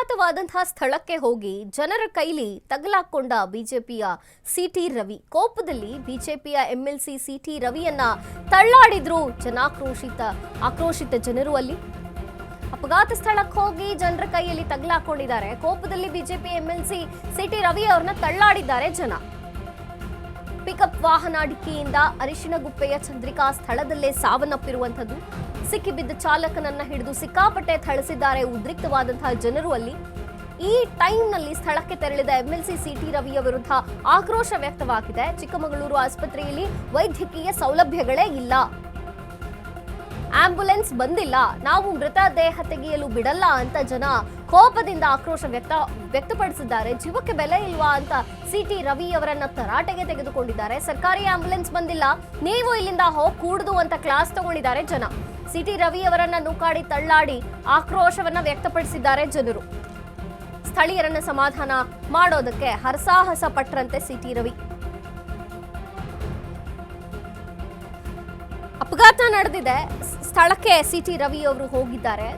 ಅಪಘಾತವಾದಂತಹ ಸ್ಥಳಕ್ಕೆ ಹೋಗಿ ಜನರ ಕೈಲಿ ತಗಲಾಕೊಂಡ ಬಿಜೆಪಿಯ ಸಿಟಿ ರವಿ. ಕೋಪದಲ್ಲಿ ಬಿಜೆಪಿಯ ಎಂಎಲ್ಸಿ ಸಿಟಿ ರವಿಯನ್ನ ತಳ್ಳಾಡಿದ್ರು ಆಕ್ರೋಶಿತ ಜನರು. ಅಲ್ಲಿ ಅಪಘಾತ ಸ್ಥಳಕ್ಕೆ ಹೋಗಿ ಜನರ ಕೈಯಲ್ಲಿ ತಗಲಾಕೊಂಡಿದ್ದಾರೆ. ಕೋಪದಲ್ಲಿ ಬಿಜೆಪಿ ಎಂಎಲ್ಸಿ ಸಿಟಿ ರವಿ ಅವರನ್ನ ತಳ್ಳಾಡಿದ್ದಾರೆ ಜನ. ಪಿಕಪ್ ವಾಹನ ಡಿಕ್ಕಿಯಿಂದ ಅರಿಶಿಣಗುಪ್ಪೆಯ ಚಂದ್ರಿಕಾ ಸ್ಥಳದಲ್ಲೇ ಸಾವನ್ನಪ್ಪಿರುವಂಥದ್ದು. ಸಿಕ್ಕಿಬಿದ್ದ ಚಾಲಕನನ್ನ ಹಿಡಿದು ಸಿಕ್ಕಾಪಟ್ಟೆ ಥಳಿಸಿದ್ದಾರೆ ಉದ್ರಿಕ್ತವಾದಂತಹ ಜನರು. ಅಲ್ಲಿ ಈ ಟೈಮ್ನಲ್ಲಿ ಸ್ಥಳಕ್ಕೆ ತೆರಳಿದ ಎಂಎಲ್ಸಿ ಸಿಟಿ ರವಿಯ ವಿರುದ್ಧ ಆಕ್ರೋಶ ವ್ಯಕ್ತವಾಗಿದೆ. ಚಿಕ್ಕಮಗಳೂರು ಆಸ್ಪತ್ರೆಯಲ್ಲಿ ವೈದ್ಯಕೀಯ ಸೌಲಭ್ಯಗಳೇ ಇಲ್ಲ, ಆಂಬ್ಯುಲೆನ್ಸ್ ಬಂದಿಲ್ಲ, ನಾವು ಮೃತ ದೇಹ ತೆಗೆಯಲು ಬಿಡಲ್ಲ ಅಂತ ಜನ ಕೋಪದಿಂದ ಆಕ್ರೋಶ ವ್ಯಕ್ತಪಡಿಸಿದ್ದಾರೆ. ಜೀವಕ್ಕೆ ಬೆಲೆ ಇಲ್ವಾ ಅಂತ ಸಿಟಿ ರವಿ ಅವರನ್ನ ತರಾಟೆಗೆ ತೆಗೆದುಕೊಂಡಿದ್ದಾರೆ. ಸರ್ಕಾರಿ ಆಂಬ್ಯುಲೆನ್ಸ್ ಬಂದಿಲ್ಲ, ನೀವು ಇಲ್ಲಿಂದ ಹೋಗಿ ಕೂಡುದು ಅಂತ ಕ್ಲಾಸ್ ತಗೊಂಡಿದ್ದಾರೆ ಜನ. ಸಿಟಿ ರವಿ ಅವರನ್ನ ನೂಕಾಡಿ ತಳ್ಳಾಡಿ ಆಕ್ರೋಶವನ್ನ ವ್ಯಕ್ತಪಡಿಸಿದ್ದಾರೆ ಜನರು. ಸ್ಥಳೀಯರನ್ನ ಸಮಾಧಾನ ಮಾಡೋದಕ್ಕೆ ಹರಸಾಹಸ ಪಟ್ರಂತೆ ಸಿಟಿ ರವಿ. ಅಪಘಾತ ನಡೆದಿದೆ, ಸ್ಥಳಕ್ಕೆ ಸಿಟಿ ರವಿ ಅವರು ಹೋಗಿದ್ದಾರೆ.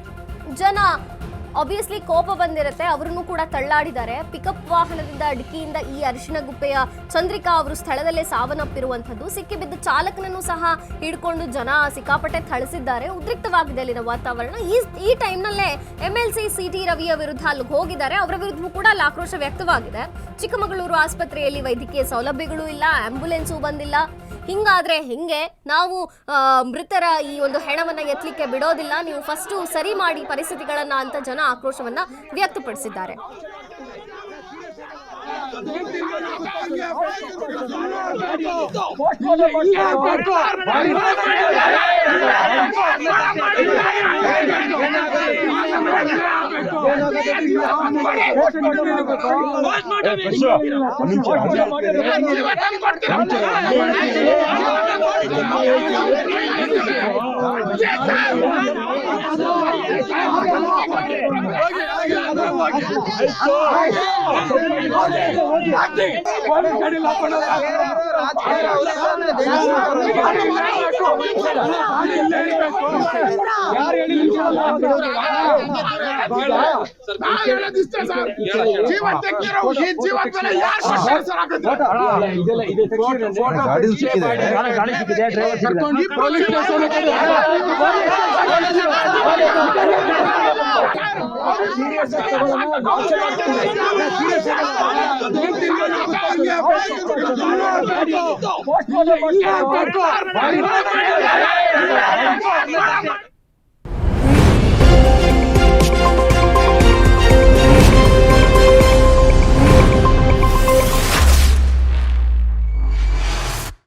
ಜನ ಆಬ್ವಿಯಸ್ಲಿ ಕೋಪ ಬಂದಿರುತ್ತೆ, ಅವರನ್ನು ಕೂಡ ತಳ್ಳಾಡಿದ್ದಾರೆ. ಪಿಕಪ್ ವಾಹನದಿಂದ ಡಿಕ್ಕಿಯಿಂದ ಈ ಅರಿಶಿಣಗುಪ್ಪೆಯ ಚಂದ್ರಿಕಾ ಅವರು ಸ್ಥಳದಲ್ಲೇ ಸಾವನ್ನಪ್ಪಿರುವಂಥದ್ದು. ಸಿಕ್ಕಿಬಿದ್ದ ಚಾಲಕನನ್ನು ಸಹ ಹಿಡ್ಕೊಂಡು ಜನ ಸಿಕ್ಕಾಪಟ್ಟೆ ಥಳಿಸಿದ್ದಾರೆ. ಉದ್ರಿಕ್ತವಾಗಿದೆ ಅಲ್ಲಿನ ವಾತಾವರಣ. ಈ ಟೈಮ್ನಲ್ಲೇ ಎಂಎಲ್ಸಿ ಸಿಟಿ ರವಿಯ ವಿರುದ್ಧ ಅಲ್ಲಿಗೆ ಹೋಗಿದ್ದಾರೆ. ಅವರ ವಿರುದ್ಧ ಕೂಡ ಅಲ್ಲಿ ಆಕ್ರೋಶ ವ್ಯಕ್ತವಾಗಿದೆ. ಚಿಕ್ಕಮಗಳೂರು ಆಸ್ಪತ್ರೆಯಲ್ಲಿ ವೈದ್ಯಕೀಯ ಸೌಲಭ್ಯಗಳು ಇಲ್ಲ, ಆಂಬ್ಯುಲೆನ್ಸು ಬಂದಿಲ್ಲ, ಹಿಂಗಾದ್ರೆ ಹೆಂಗೆ, ನಾವು ಮೃತರ ಈ ಒಂದು ಹೆಣವನ್ನ ಎತ್ತಲಿಕ್ಕೆ ಬಿಡೋದಿಲ್ಲ, ನೀವು ಫಸ್ಟ್ ಸರಿ ಮಾಡಿ ಪರಿಸ್ಥಿತಿಗಳನ್ನ ಅಂತ ಜನ ಆಕ್ರೋಶವನ್ನ ವ್ಯಕ್ತಪಡಿಸಿದ್ದಾರೆ.